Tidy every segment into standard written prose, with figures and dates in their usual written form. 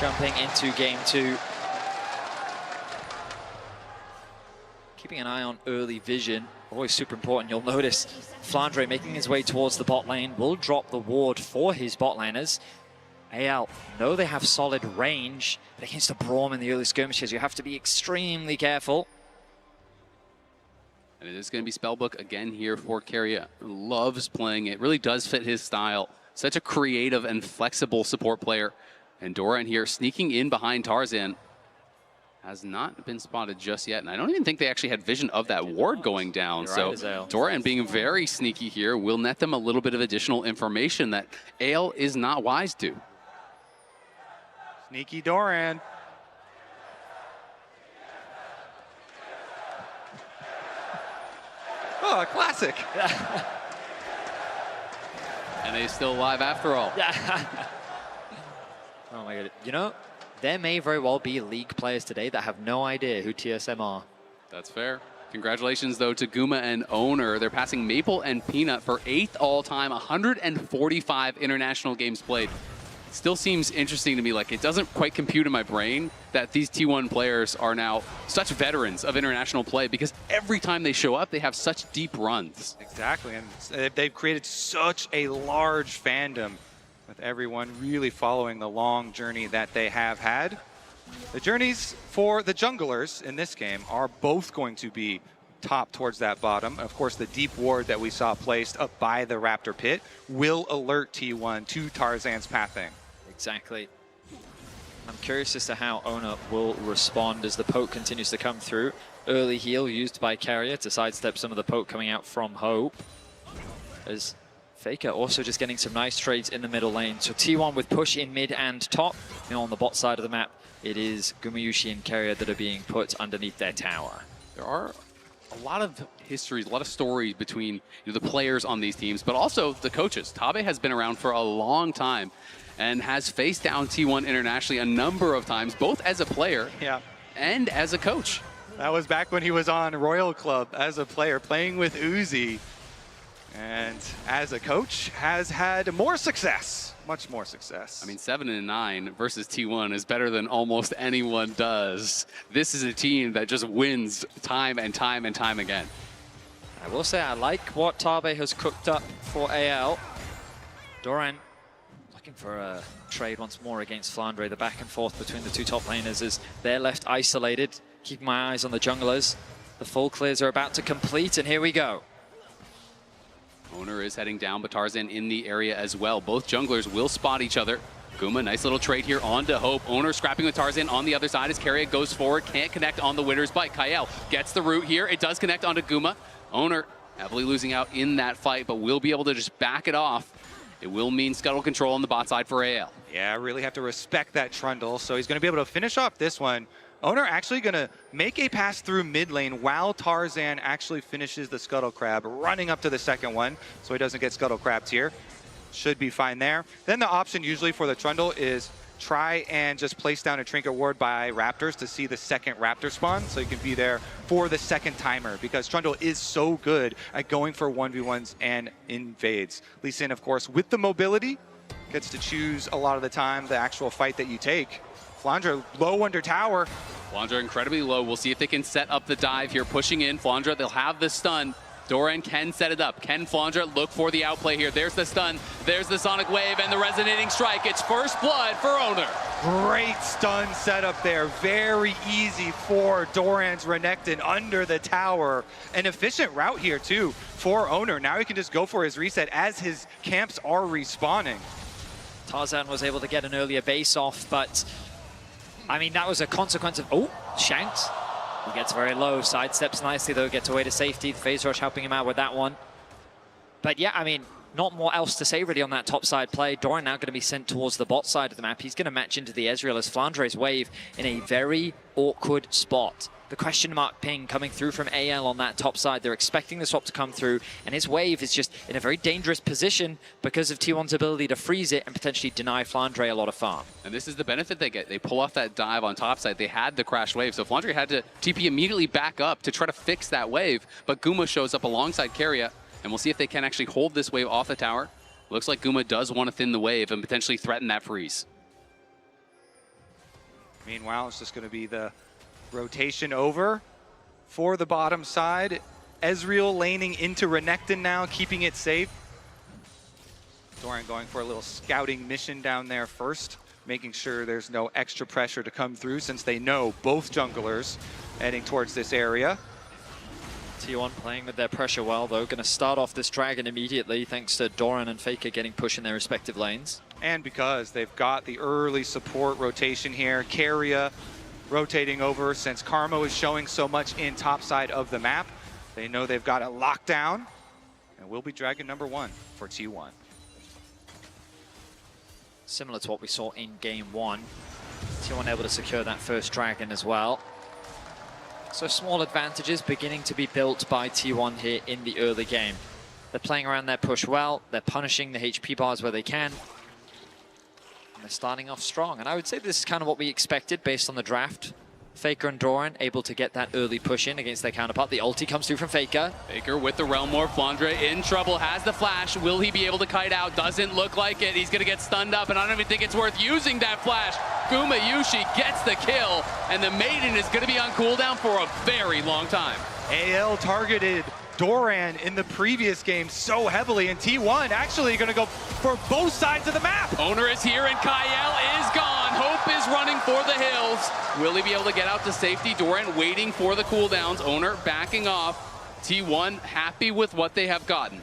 jumping into game 2. Keeping an eye on early vision, always super important. You'll notice Flandre making his way towards the bot lane will drop the ward for his bot laners. AL know they have solid range, but against a Braum in the early skirmishes, you have to be extremely careful. And it is going to be Spellbook again here for Keria. Loves playing it, really does fit his style. Such a creative and flexible support player. And Doran here sneaking in behind Tarzan. Has not been spotted just yet, and I don't even think they actually had vision of that ward going down. You're so right, Doran being very sneaky here will net them a little bit of additional information that Ale is not wise to. Sneaky Doran. Oh, a classic. And he's still alive after all. Oh my god. You know, there may very well be League players today that have no idea who TSM are. That's fair. Congratulations, though, to Guma and Owner. They're passing Maple and Peanut for 8th all-time, 145 international games played. It still seems interesting to me, like it doesn't quite compute in my brain that these T1 players are now such veterans of international play, because every time they show up, they have such deep runs. Exactly, and they've created such a large fandom with everyone really following the long journey that they have had. The journeys for the junglers in this game are both going to be top towards that bottom. Of course, the deep ward that we saw placed up by the Raptor pit will alert T1 to Tarzan's pathing. Exactly. I'm curious as to how Ona will respond as the poke continues to come through. Early heal used by Carrier to sidestep some of the poke coming out from Hope. As Faker also just getting some nice trades in the middle lane. So T1 with push in mid and top. You know, on the bot side of the map, it is Gumayusi and Carrier that are being put underneath their tower. There are a lot of histories, a lot of stories between the players on these teams, but also the coaches. Tabe has been around for a long time and has faced down T1 internationally a number of times, both as a player and as a coach. That was back when he was on Royal Club as a player, playing with Uzi. And as a coach, has had more success, much more success. I mean, 7-9 versus T1 is better than almost anyone does. This is a team that just wins time and time and time again. I will say I like what Tabe has cooked up for AL. Doran looking for a trade once more against Flandre. The back and forth between the two top laners as they're left isolated. Keeping my eyes on the junglers. The full clears are about to complete, and here we go. Owner is heading down, but Tarzan in the area as well. Both junglers will spot each other. Guma, nice little trade here onto Hope. Owner scrapping with Tarzan on the other side as Carrier goes forward. Can't connect on the winner's bite. Kael gets the root here. It does connect onto Guma. Owner heavily losing out in that fight, but will be able to just back it off. It will mean scuttle control on the bot side for AL. Yeah, really have to respect that Trundle. So he's going to be able to finish off this one. Owner actually going to make a pass through mid lane while Tarzan actually finishes the Scuttle Crab, running up to the second one, so he doesn't get Scuttle Crabbed here. Should be fine there. Then the option usually for the Trundle is try and just place down a Trinket Ward by Raptors to see the second Raptor spawn, so you can be there for the second timer, because Trundle is so good at going for 1v1s and invades. Lee Sin, of course, with the mobility, gets to choose a lot of the time the actual fight that you take. Flandre low under tower. Flandre incredibly low. We'll see if they can set up the dive here. Pushing in. Flandre, they'll have the stun. Doran can set it up. Can Flandre look for the outplay here? There's the stun. There's the Sonic Wave and the Resonating Strike. It's first blood for Owner. Great stun setup there. Very easy for Doran's Renekton under the tower. An efficient route here, too, for Owner. Now he can just go for his reset as his camps are respawning. Tarzan was able to get an earlier base off, but I mean, that was a consequence of, oh, shanked. He gets very low, sidesteps nicely though, gets away to safety. The phase rush helping him out with that one. But yeah, I mean, not more else to say really on that top side play. Doran now going to be sent towards the bot side of the map. He's going to match into the Ezreal as Flandre's wave in a very awkward spot. The question mark ping coming through from AL on that top side. They're expecting the swap to come through, and his wave is just in a very dangerous position because of T1's ability to freeze it and potentially deny Flandre a lot of farm. And this is the benefit they get. They pull off that dive on top side. They had the crash wave, so Flandre had to TP immediately back up to try to fix that wave, but Guma shows up alongside Keria, and we'll see if they can actually hold this wave off the tower. Looks like Guma does want to thin the wave and potentially threaten that freeze. Meanwhile, it's just going to be the rotation over for the bottom side. Ezreal laning into Renekton now, keeping it safe. Doran going for a little scouting mission down there first, making sure there's no extra pressure to come through since they know both junglers heading towards this area. T1 playing with their pressure well, though. Going to start off this Dragon immediately, thanks to Doran and Faker getting push in their respective lanes. And because they've got the early support rotation here, Keria rotating over since Karma is showing so much in top side of the map. They know they've got it locked down, and will be Dragon #1 for T1. Similar to what we saw in game 1. T1 able to secure that first Dragon as well. So small advantages beginning to be built by T1 here in the early game. They're playing around their push well, they're punishing the HP bars where they can. And they're starting off strong. And I would say this is kind of what we expected based on the draft. Faker and Doran able to get that early push in against their counterpart. The ulti comes through from Faker. Faker with the Realm Morph. Flandre in trouble, has the flash. Will he be able to kite out? Doesn't look like it. He's going to get stunned up, and I don't even think it's worth using that flash. Yushi gets the kill, and the Maiden is going to be on cooldown for a very long time. AL targeted Doran in the previous game so heavily, and T1 actually going to go for both sides of the map. Owner is here, and Kael is gone. Hope is running for the hills. Will he be able to get out to safety? Doran waiting for the cooldowns. Owner backing off. T1 happy with what they have gotten.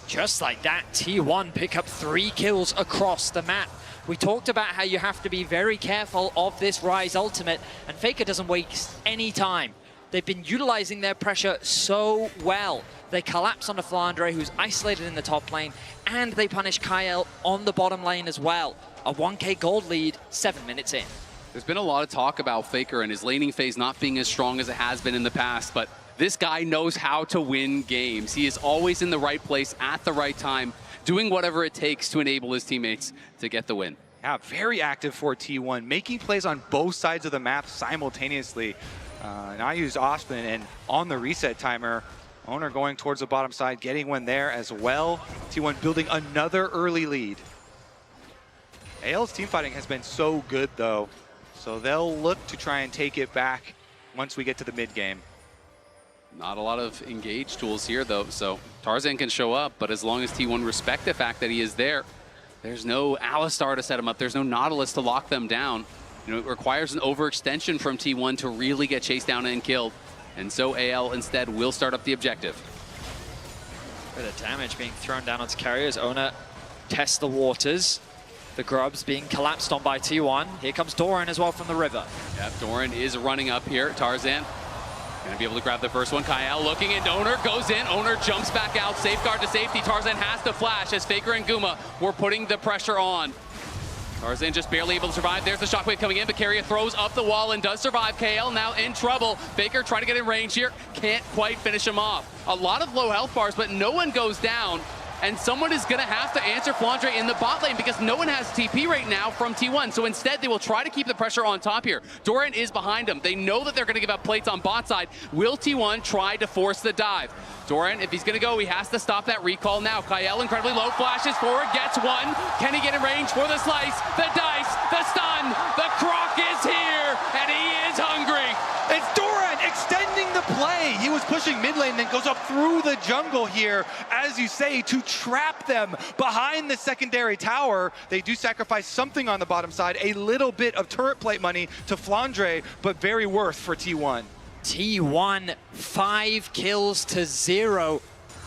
Just like that, T1 pick up 3 kills across the map. We talked about how you have to be very careful of this Ryze ultimate, and Faker doesn't waste any time. They've been utilizing their pressure so well. They collapse onto Flandre, who's isolated in the top lane, and they punish Kael on the bottom lane as well. A 1k gold lead, 7 minutes in. There's been a lot of talk about Faker and his laning phase not being as strong as it has been in the past, but this guy knows how to win games. He is always in the right place at the right time, doing whatever it takes to enable his teammates to get the win. Yeah, very active for T1, making plays on both sides of the map simultaneously. And I used Osman, and on the reset timer, Owner going towards the bottom side, getting one there as well. T1 building another early lead. AL's teamfighting has been so good, though, so they'll look to try and take it back once we get to the mid game. Not a lot of engage tools here, though, so Tarzan can show up, but as long as T1 respect the fact that he is there, there's no Alistar to set him up, there's no Nautilus to lock them down. You know, it requires an overextension from T1 to really get chased down and killed. And so AL instead will start up the objective. Bit of damage being thrown down onto carriers. Owner tests the waters. The grubs being collapsed on by T1. Here comes Doran as well from the river. Yeah, Doran is running up here. Tarzan gonna be able to grab the first one. Kael looking, and Owner goes in. Owner jumps back out. Safeguard to safety. Tarzan has to flash as Faker and Guma were putting the pressure on. Tarzan just barely able to survive. There's the shockwave coming in, but Keria throws up the wall and does survive. KL now in trouble. Faker trying to get in range here. Can't quite finish him off. A lot of low health bars, but no one goes down. And someone is going to have to answer Flandre in the bot lane because no one has TP right now from T1. So instead, they will try to keep the pressure on top here. Doran is behind him. They know that they're going to give up plates on bot side. Will T1 try to force the dive? Doran, if he's going to go, he has to stop that recall now. Kael incredibly low, flashes forward, gets one. Can he get in range for the slice? The dice, the stun, the croc is here, and he is hungry. It's Doran extending the play. He was pushing mid lane, then goes up through the jungle here, as you say, to trap them behind the secondary tower. They do sacrifice something on the bottom side, a little bit of turret plate money to Flandre, but very worth for T1. T1, 5 kills to 0.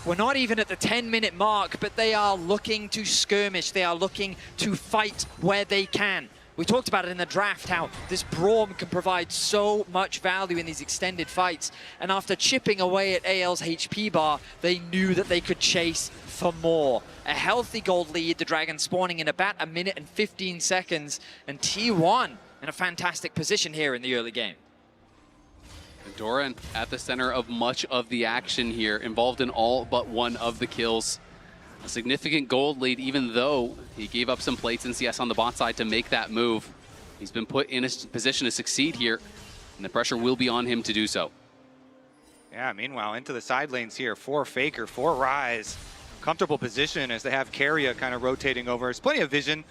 We're not even at the 10-minute mark, but they are looking to skirmish. They are looking to fight where they can. We talked about it in the draft, how this Braum can provide so much value in these extended fights. And after chipping away at AL's HP bar, they knew that they could chase for more. A healthy gold lead, the Dragon spawning in about 1 minute and 15 seconds. And T1 in a fantastic position here in the early game. Doran at the center of much of the action here, involved in all but one of the kills. A significant gold lead, even though he gave up some plates and CS on the bot side to make that move. He's been put in a position to succeed here, and the pressure will be on him to do so. Yeah, meanwhile, into the side lanes here for Faker, for Ryze. Comfortable position as they have Keria kind of rotating over. There's plenty of vision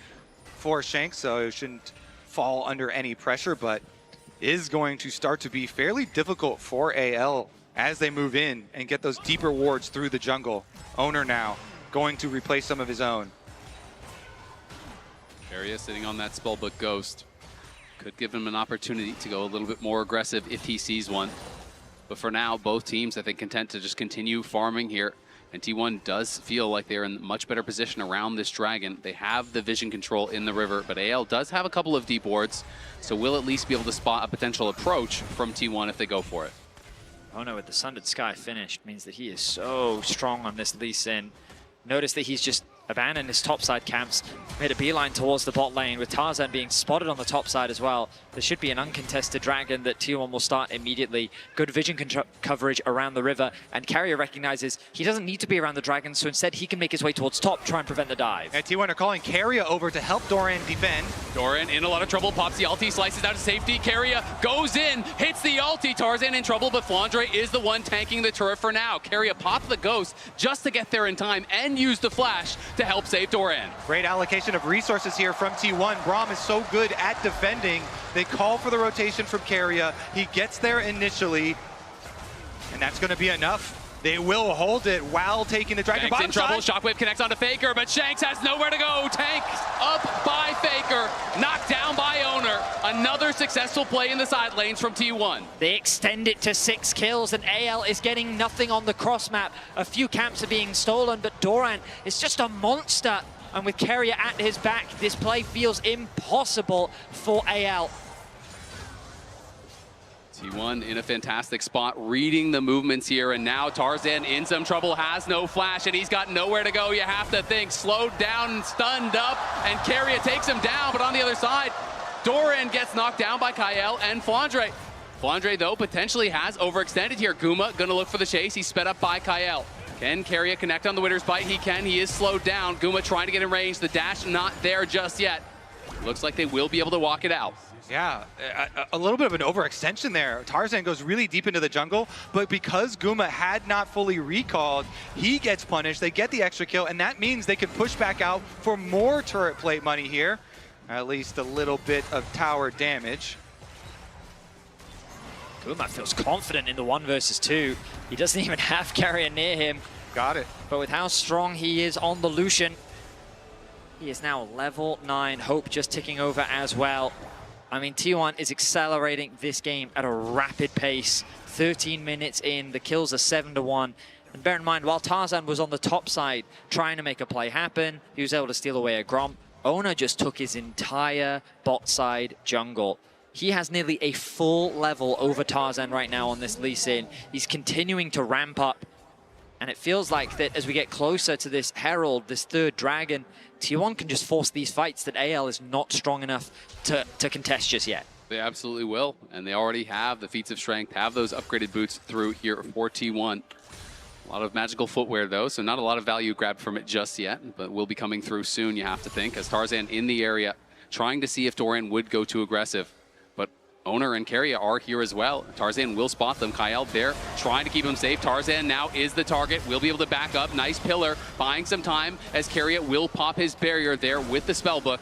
for Shanks, so it shouldn't fall under any pressure, but is going to start to be fairly difficult for AL as they move in and get those deeper wards through the jungle. Owner now going to replace some of his own. Keria sitting on that Spellbook Ghost. Could give him an opportunity to go a little bit more aggressive if he sees one. But for now, both teams, I think, content to just continue farming here. And T1 does feel like they're in much better position around this dragon. They have the vision control in the river, but AL does have a couple of deep wards, so we'll at least be able to spot a potential approach from T1 if they go for it. Oh no, with the Sundered Sky finished means that he is so strong on this Lee Sin. Notice that he's just abandoned his topside camps, made a beeline towards the bot lane, with Tarzan being spotted on the top side as well. There should be an uncontested dragon that T1 will start immediately. Good vision coverage around the river, and Keria recognizes he doesn't need to be around the dragon, so instead he can make his way towards top, try and prevent the dive. And T1 are calling Keria over to help Doran defend. Doran in a lot of trouble, pops the ulti, slices out of safety. Keria goes in, hits the ulti. Tarzan in trouble, but Flandre is the one tanking the turret for now. Keria popped the ghost just to get there in time and use the flash to help save Doran. Great allocation of resources here from T1. Braum is so good at defending. They call for the rotation from Keria. He gets there initially, and that's going to be enough. They will hold it while taking the dragon. Shanks in trouble. Shockwave connects onto Faker, but Shanks has nowhere to go. Tanked up by Faker, knocked down by Owner. Another successful play in the side lanes from T1. They extend it to 6 kills, and AL is getting nothing on the cross map. A few camps are being stolen, but Doran is just a monster. And with Keria at his back, this play feels impossible for AL. T1 in a fantastic spot, reading the movements here, and now Tarzan in some trouble, has no flash, and he's got nowhere to go. You have to think, slowed down, stunned up, and Keria takes him down, but on the other side, Doran gets knocked down by Kael and Flandre. Flandre, though, potentially has overextended here. Guma gonna look for the chase. He's sped up by Kael. Can Keria connect on the Winter's Bite? He can. He is slowed down. Guma trying to get in range. The dash not there just yet. Looks like they will be able to walk it out. Yeah, a little bit of an overextension there. Tarzan goes really deep into the jungle, but because Guma had not fully recalled, he gets punished. They get the extra kill, and that means they can push back out for more turret plate money here. At least a little bit of tower damage. Guma feels confident in the 1 versus 2. He doesn't even have Keria near him. Got it. But with how strong he is on the Lucian, he is now level 9. Hope just ticking over as well. I mean, T1 is accelerating this game at a rapid pace. 13 minutes in, the kills are 7-1. And bear in mind, while Tarzan was on the top side trying to make a play happen, he was able to steal away a Gromp. Owner just took his entire bot side jungle. He has nearly a full level over Tarzan right now on this Lee Sin. He's continuing to ramp up. And it feels like that as we get closer to this Herald, this 3rd dragon, T1 can just force these fights that AL is not strong enough to contest just yet. They absolutely will, and they already have the feats of strength, have those upgraded boots through here for T1. A lot of magical footwear though, so not a lot of value grabbed from it just yet, but will be coming through soon, you have to think, as Tarzan in the area, trying to see if Doran would go too aggressive. Owner and Keria are here as well. Tarzan will spot them. Kael there trying to keep him safe. Tarzan now is the target. Will be able to back up. Nice pillar. Buying some time as Keria will pop his barrier there with the spellbook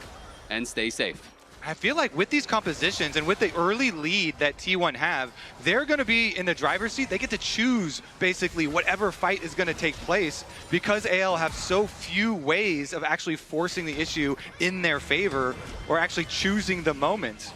and stay safe. I feel like with these compositions and with the early lead that T1 have, they're going to be in the driver's seat. They get to choose basically whatever fight is going to take place because AL have so few ways of actually forcing the issue in their favor or actually choosing the moment.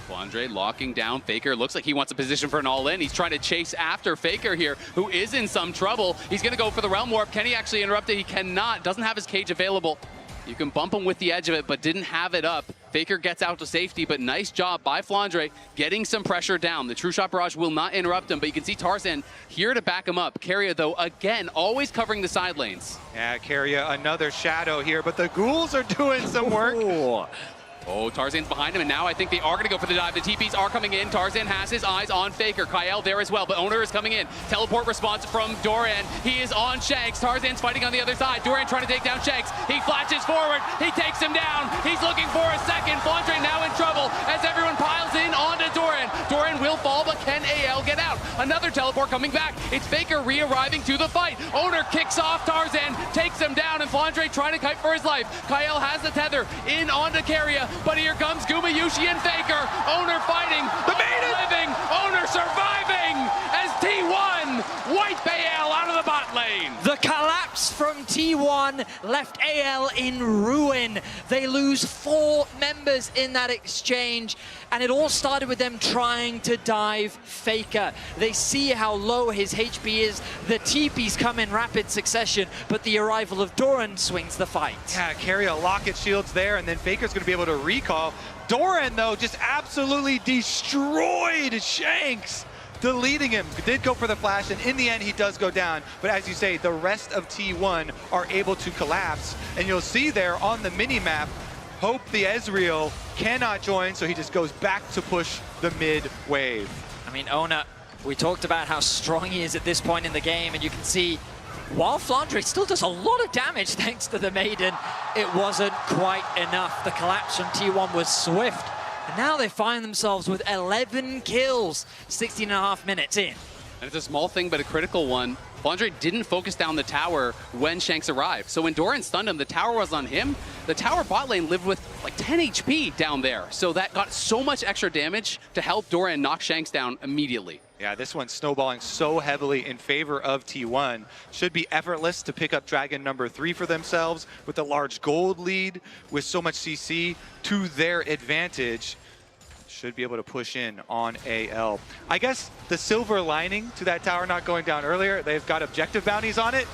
Flandre locking down Faker. Looks like he wants a position for an all-in. He's trying to chase after Faker here, who is in some trouble. He's going to go for the Realm Warp. Can he actually interrupt it? He cannot. Doesn't have his cage available. You can bump him with the edge of it, but didn't have it up. Faker gets out to safety, but nice job by Flandre getting some pressure down. The True Shot Barrage will not interrupt him, but you can see Tarzan here to back him up. Keria, though, again, always covering the side lanes. Yeah, Keria, another shadow here, but the ghouls are doing some work. Ooh. Oh, Tarzan's behind him, and now I think they are going to go for the dive. The TPs are coming in. Tarzan has his eyes on Faker. Kael there as well, but Owner is coming in. Teleport response from Doran. He is on Shanks. Tarzan's fighting on the other side. Doran trying to take down Shanks. He flashes forward. He takes him down. He's looking for a second. Flandre now in trouble as everyone piles in onto Doran. Doran will fall, but can AL get out? Another teleport coming back. It's Faker re-arriving to the fight. Owner kicks off Tarzan, takes him down, and Flandre trying to kite for his life. Kyle has the tether in onto Keria, but here comes Gumayushi and Faker. Owner fighting, the maiden living, Owner surviving as T1 wipe AL out of the bot lane. The collapse from T1 left AL in ruin. They lose 4 members in that exchange, and it all started with them trying to dive Faker. They see how low his HP is. The TPs come in rapid succession, but the arrival of Doran swings the fight. Yeah, Keria locket shields there, and then Faker's gonna be able to recall. Doran, though, just absolutely destroyed Shanks, deleting him. Did go for the flash, and in the end, he does go down. But as you say, the rest of T1 are able to collapse, and you'll see there on the mini-map, Hope the Ezreal cannot join, so he just goes back to push the mid wave. I mean, Owner, we talked about how strong he is at this point in the game, and you can see while Flandre still does a lot of damage thanks to the Maiden, it wasn't quite enough. The collapse from T1 was swift. And now they find themselves with 11 kills, 16.5 minutes in. And it's a small thing, but a critical one. Flandre didn't focus down the tower when Shanks arrived. So when Doran stunned him, the tower was on him. The tower bot lane lived with like 10 HP down there. So that got so much extra damage to help Doran knock Shanks down immediately. Yeah, this one's snowballing so heavily in favor of T1. Should be effortless to pick up Dragon number 3 for themselves with a large gold lead with so much CC to their advantage. Should be able to push in on AL. I guess the silver lining to that tower not going down earlier, they've got objective bounties on it,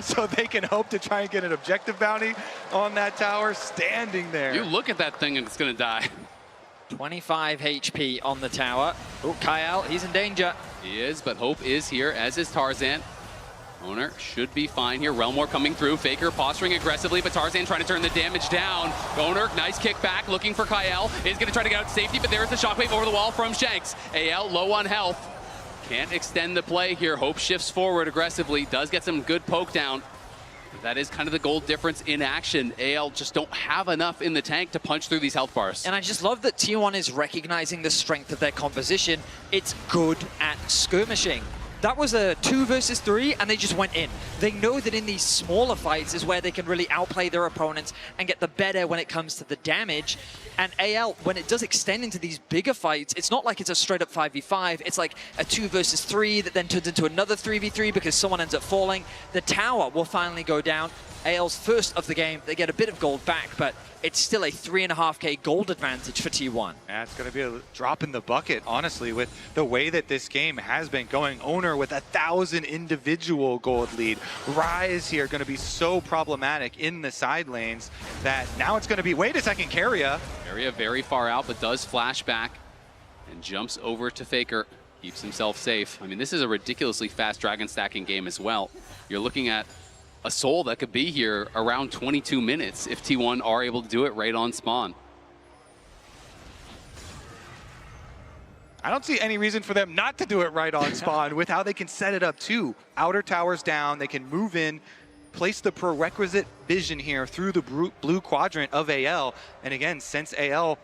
so they can hope to try and get an objective bounty on that tower standing there. You look at that thing and it's gonna die. 25 HP on the tower. Oh, Kyle, he's in danger. He is, but Hope is here, as is Tarzan. Owner should be fine here. Relmore coming through. Faker posturing aggressively, but Tarzan trying to turn the damage down. Owner, nice kick back, looking for Kyle. Is going to try to get out to safety, but there's the shockwave over the wall from Shanks. AL low on health. Can't extend the play here. Hope shifts forward aggressively. Does get some good poke down. That is kind of the gold difference in action. AL just don't have enough in the tank to punch through these health bars. And I just love that T1 is recognizing the strength of their composition. It's good at skirmishing. That was a 2 versus 3, and they just went in. They know that in these smaller fights is where they can really outplay their opponents and get the better when it comes to the damage. And AL, when it does extend into these bigger fights, it's not like it's a straight-up 5v5. It's like a 2 versus 3 that then turns into another 3v3 because someone ends up falling. The tower will finally go down. AL's first of the game. They get a bit of gold back, but it's still a 3.5k gold advantage for T1. Yeah, it's going to be a drop in the bucket, honestly, with the way that this game has been going. Owner with 1,000 individual gold lead. Rise here going to be so problematic in the side lanes that now it's going to be, wait a second, Keria. Keria very far out, but does flash back and jumps over to Faker. Keeps himself safe. I mean, this is a ridiculously fast dragon stacking game as well. You're looking at a soul that could be here around 22 minutes if T1 are able to do it right on spawn. I don't see any reason for them not to do it right on spawn with how they can set it up too. Outer towers down, they can move in, place the prerequisite vision here through the blue quadrant of AL. And again, since AL,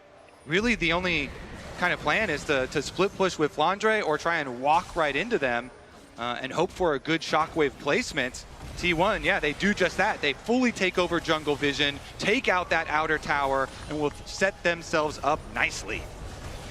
really the only kind of plan is to split push with Flandre or try and walk right into them and hope for a good shockwave placement. T1, yeah, they do just that. They fully take over jungle vision, take out that outer tower, and will set themselves up nicely.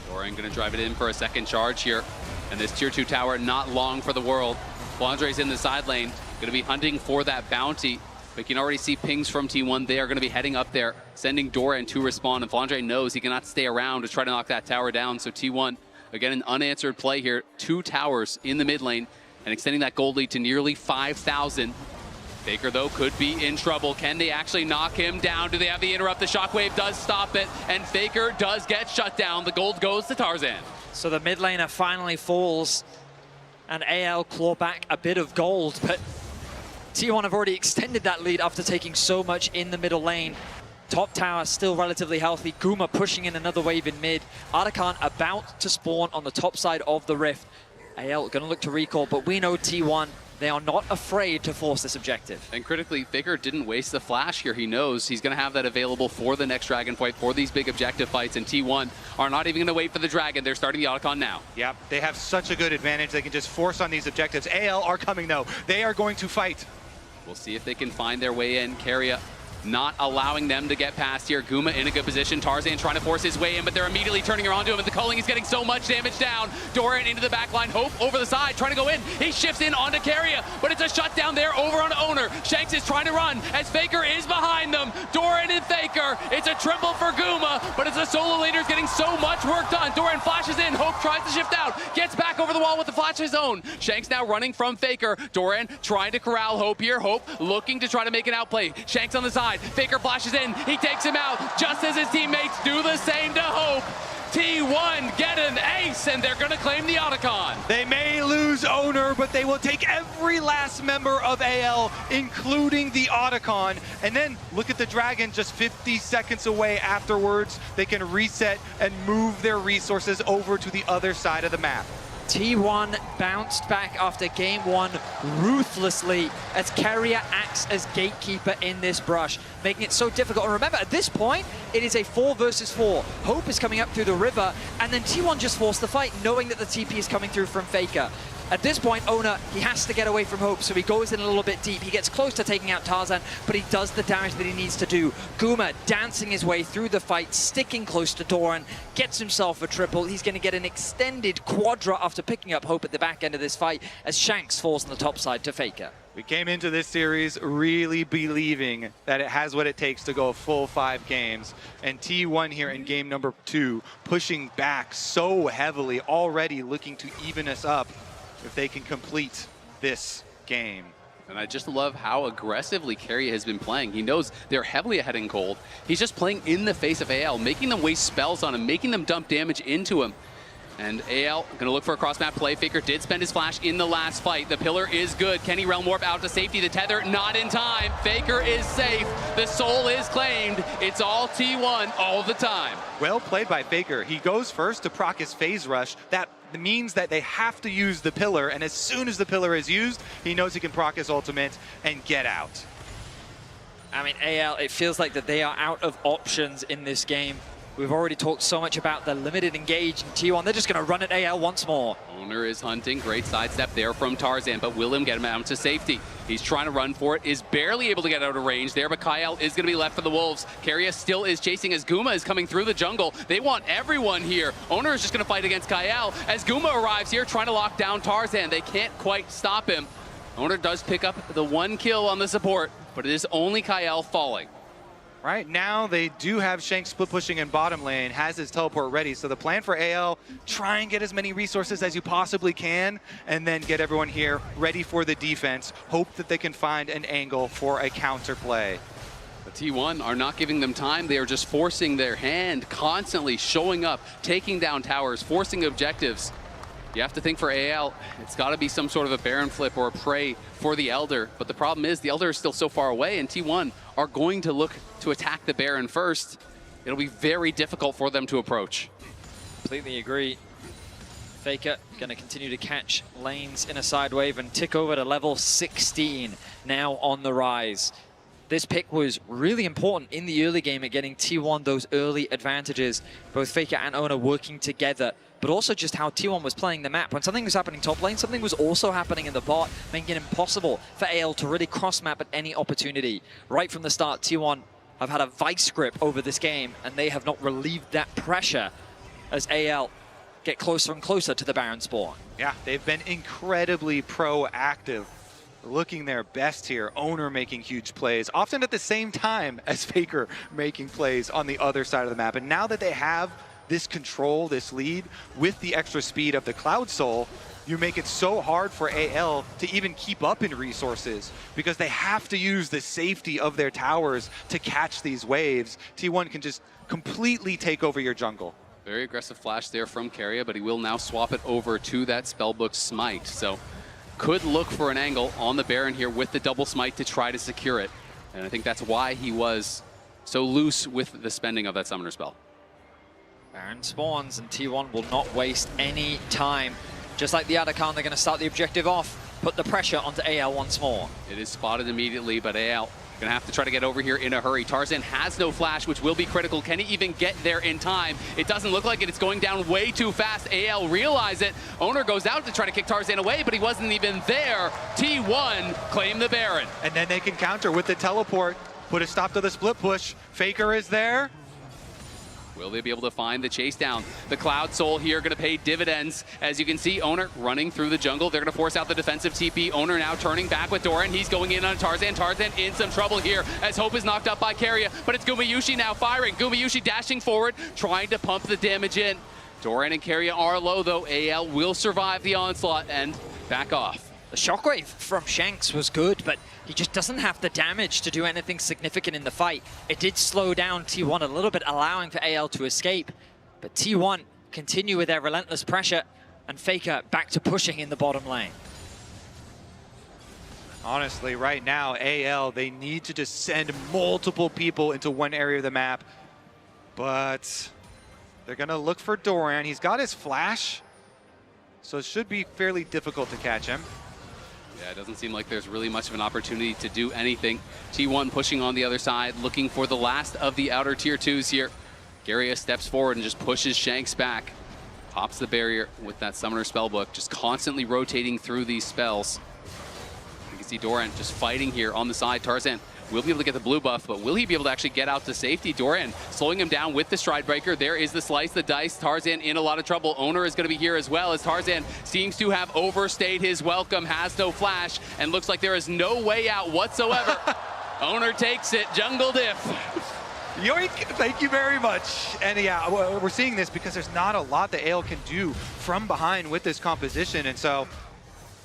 Doran gonna drive it in for a second charge here. And this tier 2 tower, not long for the world. Flandre's in the side lane, gonna be hunting for that bounty. We can already see pings from T1. They are gonna be heading up there, sending Doran to respawn. And Flandre knows he cannot stay around to try to knock that tower down. So T1, again, an unanswered play here. 2 towers in the mid lane and extending that gold lead to nearly 5,000. Faker, though, could be in trouble. Can they actually knock him down? Do they have the interrupt? The shockwave does stop it, and Faker does get shut down. The gold goes to Tarzan. So the mid laner finally falls, and AL claw back a bit of gold, but T1 have already extended that lead after taking so much in the middle lane. Top tower still relatively healthy. Guma pushing in another wave in mid. Artican about to spawn on the top side of the rift. AL gonna look to recall, but we know T1 They are not afraid to force this objective. And critically, Faker didn't waste the flash here. He knows he's going to have that available for the next Dragon fight, for these big objective fights, and T1 are not even going to wait for the Dragon. They're starting the Otacon now. Yep, they have such a good advantage. They can just force on these objectives. AL are coming, though. They are going to fight. We'll see if they can find their way in. Keria not allowing them to get past here. Guma in a good position. Tarzan trying to force his way in, but they're immediately turning around to him, and the culling is getting so much damage down. Doran into the back line. Hope over the side, trying to go in. He shifts in onto Keria, but it's a shutdown there over on Owner. Shanks is trying to run as Faker is behind them. Doran and Faker. It's a triple for Guma, but it's a solo laner is getting so much work done. Doran flashes in. Hope tries to shift out. Gets back over the wall with the flash of his own. Shanks now running from Faker. Doran trying to corral Hope here. Hope looking to try to make an outplay. Shanks on the side. Faker flashes in. He takes him out just as his teammates do the same to Hope. T1 get an ace, and they're going to claim the Otacon. They may lose Owner, but they will take every last member of AL, including the Otacon. And then look at the Dragon just 50 seconds away afterwards. They can reset and move their resources over to the other side of the map. T1 bounced back after game one ruthlessly as Keria acts as gatekeeper in this brush, making it so difficult. And remember, at this point, it is a 4 versus 4. Hope is coming up through the river, and then T1 just forced the fight, knowing that the TP is coming through from Faker. At this point, Owner, he has to get away from Hope, so he goes in a little bit deep. He gets close to taking out Tarzan, but he does the damage that he needs to do. Guma dancing his way through the fight, sticking close to Doran, gets himself a triple. He's going to get an extended quadra after picking up Hope at the back end of this fight as Shanks falls on the top side to Faker. We came into this series really believing that it has what it takes to go a full 5 games. And T1 here in game number 2, pushing back so heavily, already looking to even us up if they can complete this game. And I just love how aggressively Keria has been playing. He knows they're heavily ahead in gold. He's just playing in the face of AL, making them waste spells on him, making them dump damage into him. And AL gonna look for a cross-map play. Faker did spend his flash in the last fight. The pillar is good. Kenny Realm Warp out to safety. The tether not in time. Faker is safe. The soul is claimed. It's all T1 all the time. Well played by Faker. He goes first to proc his phase rush. That means that they have to use the pillar, and as soon as the pillar is used, he knows he can proc his ultimate and get out. I mean, AL, it feels like that they are out of options in this game. We've already talked so much about the limited engage in T1. They're just going to run at AL once more. Owner is hunting. Great sidestep there from Tarzan, but will him get him out to safety. He's trying to run for it, is barely able to get out of range there, but Kyle is going to be left for the Wolves. Keria still is chasing as Guma is coming through the jungle. They want everyone here. Owner is just going to fight against Kyle as Guma arrives here trying to lock down Tarzan. They can't quite stop him. Owner does pick up the 1 kill on the support, but it is only Kyle falling. Right now, they do have Shanks split pushing in bottom lane, has his teleport ready. So the plan for AL, try and get as many resources as you possibly can, and then get everyone here ready for the defense. Hope that they can find an angle for a counter play. The T1 are not giving them time. They are just forcing their hand, constantly showing up, taking down towers, forcing objectives. You have to think for AL, it's got to be some sort of a Baron flip or a prey for the Elder. But the problem is the Elder is still so far away, and T1 are going to look to attack the Baron first. It'll be very difficult for them to approach. Completely agree. Faker going to continue to catch lanes in a side wave and tick over to level 16 now on the rise. This pick was really important in the early game at getting T1 those early advantages. Both Faker and Owner working together, but also just how T1 was playing the map. When something was happening top lane, something was also happening in the bot, making it impossible for AL to really cross-map at any opportunity. Right from the start, T1 have had a vice grip over this game, and they have not relieved that pressure as AL get closer and closer to the Baron spawn. Yeah, they've been incredibly proactive, looking their best here. Owner making huge plays, often at the same time as Faker making plays on the other side of the map. And now that they have this control, this lead, with the extra speed of the Cloud Soul, you make it so hard for AL to even keep up in resources because they have to use the safety of their towers to catch these waves. T1 can just completely take over your jungle. Very aggressive flash there from Keria, but he will now swap it over to that Spellbook Smite. So could look for an angle on the Baron here with the double smite to try to secure it. And I think that's why he was so loose with the spending of that summoner spell. Baron spawns and T1 will not waste any time. Just like the Otacon, they're going to start the objective off. put the pressure onto AL once more. It is spotted immediately, but AL gonna have to try to get over here in a hurry. Tarzan has no flash, which will be critical. Can he even get there in time? It doesn't look like it. It's going down way too fast. AL realize it. Owner goes out to try to kick Tarzan away, but he wasn't even there. T1 claim the Baron. And then they can counter with the teleport, put a stop to the split push. Faker is there. Will they be able to find the chase down? The Cloud Soul here going to pay dividends. As you can see, Owner running through the jungle. They're going to force out the defensive TP. Owner now turning back with Doran. He's going in on Tarzan. Tarzan in some trouble here as Hope is knocked up by Keria, but it's Gumayusi now firing. Gumayusi dashing forward, trying to pump the damage in. Doran and Keria are low, though. AL will survive the onslaught and back off. The shockwave from Shanks was good, but he just doesn't have the damage to do anything significant in the fight. It did slow down T1 a little bit, allowing for AL to escape. But T1 continue with their relentless pressure, and Faker back to pushing in the bottom lane. Honestly, right now, AL, they need to just send multiple people into one area of the map. But they're going to look for Doran. He's got his flash, so it should be fairly difficult to catch him. Yeah, it doesn't seem like there's really much of an opportunity to do anything. T1 pushing on the other side, looking for the last of the outer tier 2s here. Keria steps forward and just pushes Shanks back. Pops the barrier with that Summoner Spellbook, just constantly rotating through these spells. You can see Doran just fighting here on the side. Tarzan will be able to get the blue buff, but will he be able to actually get out to safety? Doran slowing him down with the Stride Breaker. There is the slice, the dice. Tarzan in a lot of trouble. Owner is going to be here as well, as Tarzan seems to have overstayed his welcome, has no flash, and looks like there is no way out whatsoever. Owner takes it, jungle diff. Yoink, thank you very much. And yeah, we're seeing this because there's not a lot that AL can do from behind with this composition, and so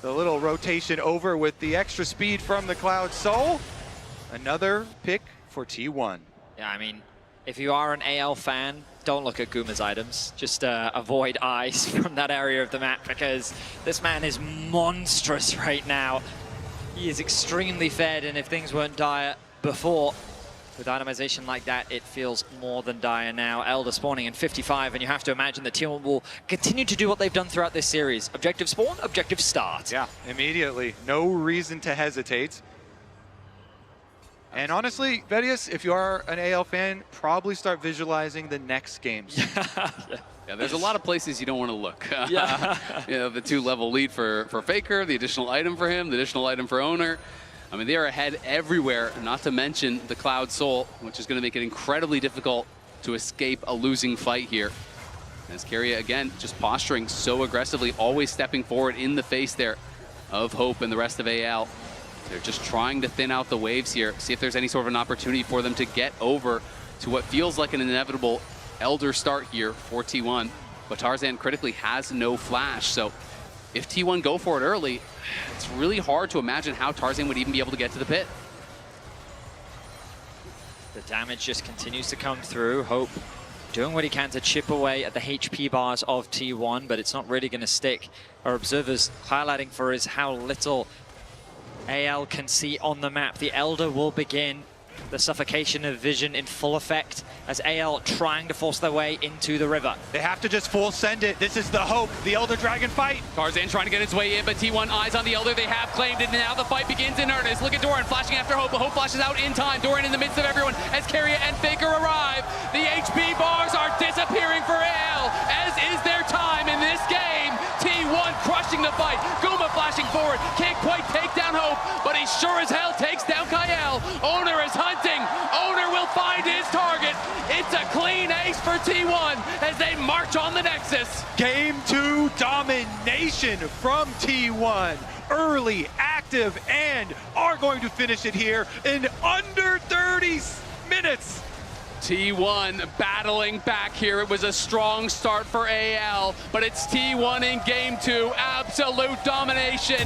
the little rotation over with the extra speed from the Cloud Soul. Another pick for T1. Yeah, I mean, if you are an AL fan, don't look at Guma's items. Just avoid eyes from that area of the map, because this man is monstrous right now. He is extremely fed, and if things weren't dire before, with itemization like that, it feels more than dire now. Elder spawning in 55, and you have to imagine that T1 will continue to do what they've done throughout this series. Objective spawn, objective start. Yeah, immediately. No reason to hesitate. And honestly, Vedius, if you are an AL fan, probably start visualizing the next games. Yeah, there's a lot of places you don't want to look. Yeah. You know, the 2-level lead for Faker, the additional item for him, the additional item for Owner. I mean, they are ahead everywhere, not to mention the Cloud Soul, which is going to make it incredibly difficult to escape a losing fight here. As Keria, again, just posturing so aggressively, always stepping forward in the face there of Hope and the rest of AL. They're just trying to thin out the waves here, see if there's any sort of an opportunity for them to get over to what feels like an inevitable Elder start here for T1. But Tarzan critically has no flash, so if T1 go for it early, it's really hard to imagine how Tarzan would even be able to get to the pit. The damage just continues to come through. Hope doing what he can to chip away at the HP bars of T1, but it's not really going to stick. Our observers highlighting for us how little AL can see on the map. The Elder will begin the suffocation of vision in full effect as AL trying to force their way into the river. They have to just full send it. This is the Hope, the Elder Dragon fight. Tarzan trying to get his way in, but T1 eyes on the Elder. They have claimed it, and now the fight begins in earnest. Look at Doran flashing after Hope, but Hope flashes out in time. Doran in the midst of everyone as Keria and Faker arrive. The HP bars are disappearing for AL, as is their time in this game. T1 crushing the fight. Guma flashing forward. Can't quite take down Hope, but he sure as hell takes down Kyle. Owner is hunting. Owner will find his target. It's a clean ace for T1 as they march on the Nexus. Game 2 domination from T1. Early, active, and are going to finish it here in under 30 minutes. T1 battling back here. It was a strong start for AL, but it's T1 in game 2. Absolute domination.